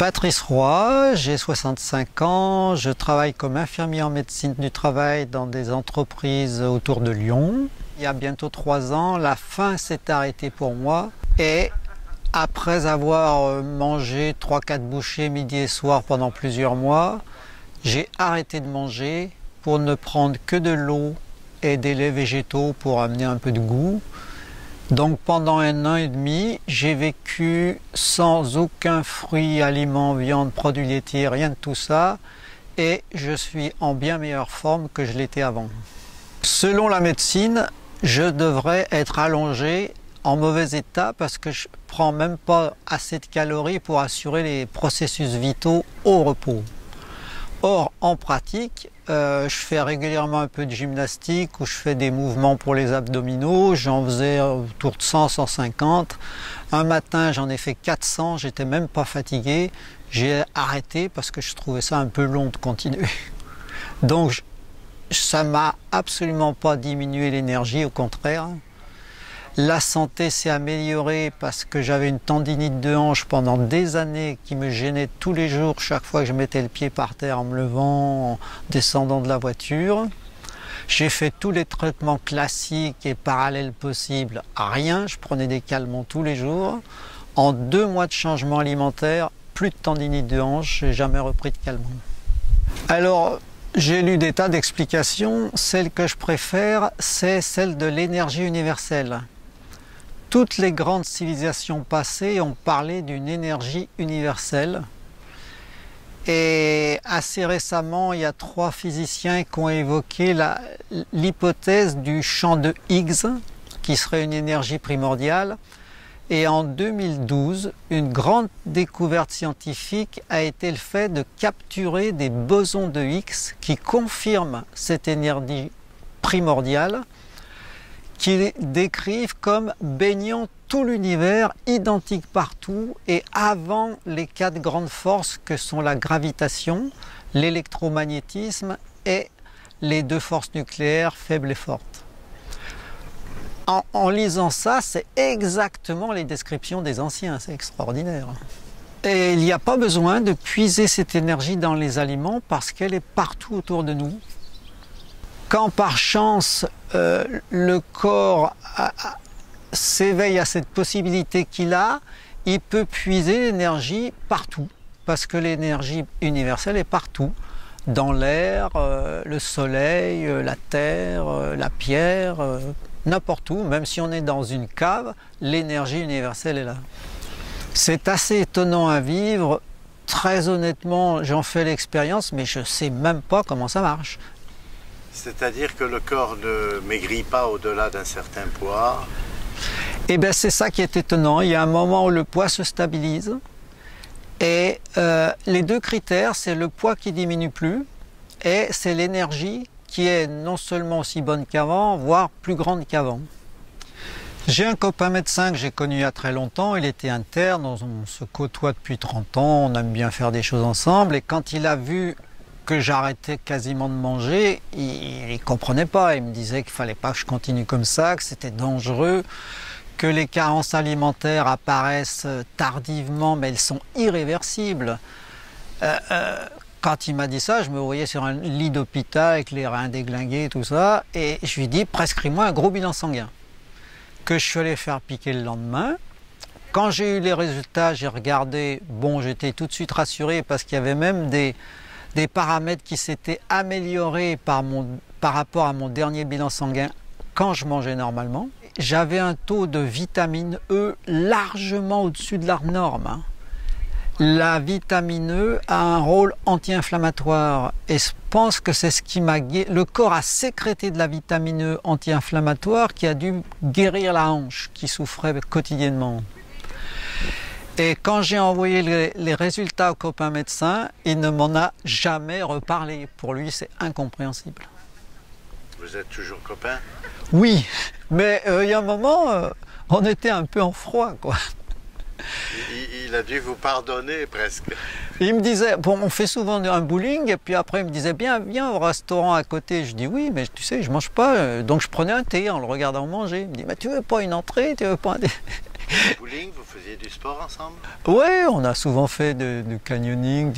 Patrice Roy, j'ai 65 ans, je travaille comme infirmier en médecine du travail dans des entreprises autour de Lyon. Il y a bientôt 3 ans, la faim s'est arrêtée pour moi et après avoir mangé 3-4 bouchées midi et soir pendant plusieurs mois, j'ai arrêté de manger pour ne prendre que de l'eau et des laits végétaux pour amener un peu de goût. Donc pendant 1 an et demi, j'ai vécu sans aucun fruit, aliment, viande, produits laitiers, rien de tout ça. Et je suis en bien meilleure forme que je l'étais avant. Selon la médecine, je devrais être allongé en mauvais état parce que je ne prends même pas assez de calories pour assurer les processus vitaux au repos. Or, en pratique, je fais régulièrement un peu de gymnastique où je fais des mouvements pour les abdominaux. J'en faisais autour de 100-150. Un matin, j'en ai fait 400. J'étais même pas fatigué. J'ai arrêté parce que je trouvais ça un peu long de continuer. Donc, ça m'a absolument pas diminué l'énergie, au contraire. La santé s'est améliorée parce que j'avais une tendinite de hanche pendant des années qui me gênait tous les jours, chaque fois que je mettais le pied par terre en me levant, en descendant de la voiture. J'ai fait tous les traitements classiques et parallèles possibles, rien, je prenais des calmants tous les jours. En 2 mois de changement alimentaire, plus de tendinite de hanche, j'ai jamais repris de calmants. Alors, j'ai lu des tas d'explications, celle que je préfère, c'est celle de l'énergie universelle. Toutes les grandes civilisations passées ont parlé d'une énergie universelle. Et assez récemment, il y a 3 physiciens qui ont évoqué l'hypothèse du champ de Higgs, qui serait une énergie primordiale. Et en 2012, une grande découverte scientifique a été le fait de capturer des bosons de Higgs qui confirment cette énergie primordiale, qui décrivent comme baignant tout l'univers, identique partout et avant les 4 grandes forces que sont la gravitation, l'électromagnétisme et les 2 forces nucléaires faibles et fortes. En lisant ça, c'est exactement les descriptions des anciens, c'est extraordinaire. Et il n'y a pas besoin de puiser cette énergie dans les aliments parce qu'elle est partout autour de nous. Quand par chance le corps s'éveille à cette possibilité qu'il a, il peut puiser l'énergie partout, parce que l'énergie universelle est partout, dans l'air, le soleil, la terre, la pierre, n'importe où, même si on est dans une cave, l'énergie universelle est là. C'est assez étonnant à vivre, très honnêtement, j'en fais l'expérience, mais je ne sais même pas comment ça marche. C'est-à-dire que le corps ne maigrit pas au-delà d'un certain poids? Eh bien, c'est ça qui est étonnant. Il y a un moment où le poids se stabilise. Et les 2 critères, c'est le poids qui diminue plus et c'est l'énergie qui est non seulement aussi bonne qu'avant, voire plus grande qu'avant. J'ai un copain médecin que j'ai connu il y a très longtemps. Il était interne, on se côtoie depuis 30 ans, on aime bien faire des choses ensemble. Et quand il a vu que j'arrêtais quasiment de manger, il ne comprenait pas. Il me disait qu'il ne fallait pas que je continue comme ça, que c'était dangereux, que les carences alimentaires apparaissent tardivement, mais elles sont irréversibles. Quand il m'a dit ça, je me voyais sur un lit d'hôpital avec les reins déglingués et tout ça, et je lui ai dit, prescris-moi un gros bilan sanguin, que je suis allé faire piquer le lendemain. Quand j'ai eu les résultats, j'ai regardé, bon, j'étais tout de suite rassuré parce qu'il y avait même des paramètres qui s'étaient améliorés par rapport à mon dernier bilan sanguin quand je mangeais normalement. J'avais un taux de vitamine E largement au-dessus de la norme. La vitamine E a un rôle anti-inflammatoire et je pense que c'est ce qui m'a guéri. Le corps a sécrété de la vitamine E anti-inflammatoire qui a dû guérir la hanche qui souffrait quotidiennement. Et quand j'ai envoyé les résultats au copain médecin, il ne m'en a jamais reparlé. Pour lui, c'est incompréhensible. Vous êtes toujours copain? Oui, mais il y a un moment, on était un peu en froid, quoi. Il a dû vous pardonner presque. Il me disait, bon, on fait souvent un bowling, et puis après il me disait, viens au restaurant à côté. Je dis oui, mais tu sais, je mange pas. Donc je prenais un thé en le regardant manger. Il me dit, mais tu veux pas une entrée, tu veux pas un thé? Le bowling, vous faisiez du sport ensemble? Ouais, on a souvent fait du canyoning,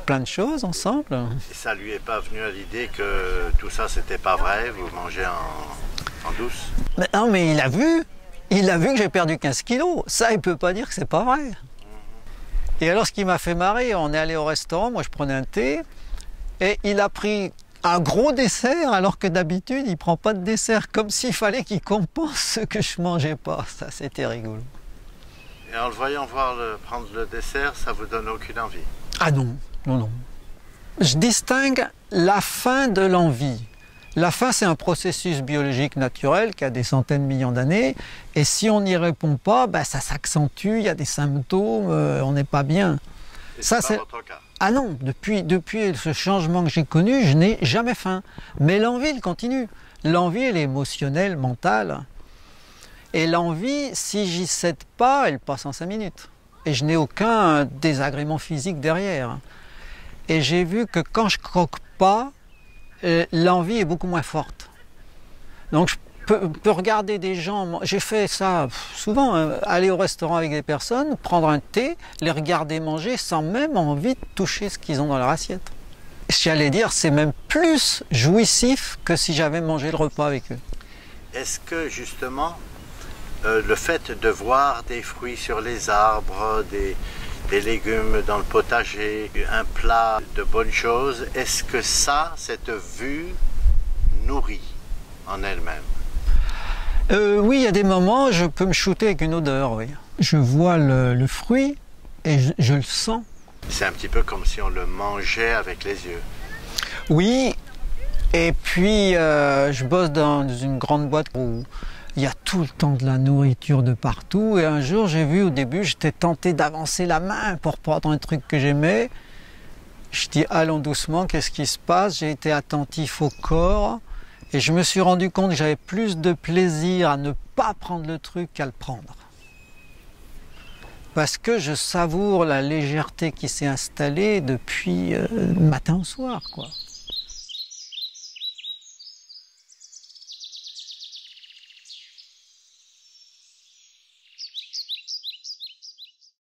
plein de choses ensemble. Et ça lui est pas venu à l'idée que tout ça c'était pas vrai, vous mangez en douce? Mais non, mais il a vu que j'ai perdu 15 kilos. Ça, il peut pas dire que c'est pas vrai. Et alors, ce qui m'a fait marrer, on est allé au restaurant, moi je prenais un thé, et il a pris un gros dessert, alors que d'habitude, il prend pas de dessert, comme s'il fallait qu'il compense ce que je mangeais pas. Ça, c'était rigolo. Et en le voyant prendre le dessert, ça vous donne aucune envie? Ah non, non, non. Je distingue la faim de l'envie. La faim, c'est un processus biologique naturel qui a des centaines de millions d'années. Et si on n'y répond pas, ben, ça s'accentue, il y a des symptômes, on n'est pas bien. Et ça, c'est pas votre cas? Ah non, depuis ce changement que j'ai connu, je n'ai jamais faim. Mais l'envie, elle continue. L'envie, elle est émotionnelle, mentale. Et l'envie, si j'y cède pas, elle passe en 5 minutes. Et je n'ai aucun désagrément physique derrière. Et j'ai vu que quand je croque pas, l'envie est beaucoup moins forte. Donc je peux regarder des gens, j'ai fait ça souvent, aller au restaurant avec des personnes, prendre un thé, les regarder manger sans même envie de toucher ce qu'ils ont dans leur assiette. J'allais dire, c'est même plus jouissif que si j'avais mangé le repas avec eux. Est-ce que justement, le fait de voir des fruits sur les arbres, des légumes dans le potager, un plat de bonnes choses, est-ce que ça, cette vue, nourrit en elle-même? Oui, il y a des moments, je peux me shooter avec une odeur, oui. Je vois le fruit et je le sens. C'est un petit peu comme si on le mangeait avec les yeux. Oui, et puis je bosse dans une grande boîte où il y a tout le temps de la nourriture de partout. Et un jour, j'ai vu, au début, j'étais tenté d'avancer la main pour prendre un truc que j'aimais. Je dis, allons doucement, qu'est-ce qui se passe? J'ai été attentif au corps. Et je me suis rendu compte que j'avais plus de plaisir à ne pas prendre le truc qu'à le prendre. Parce que je savoure la légèreté qui s'est installée depuis matin au soir, quoi.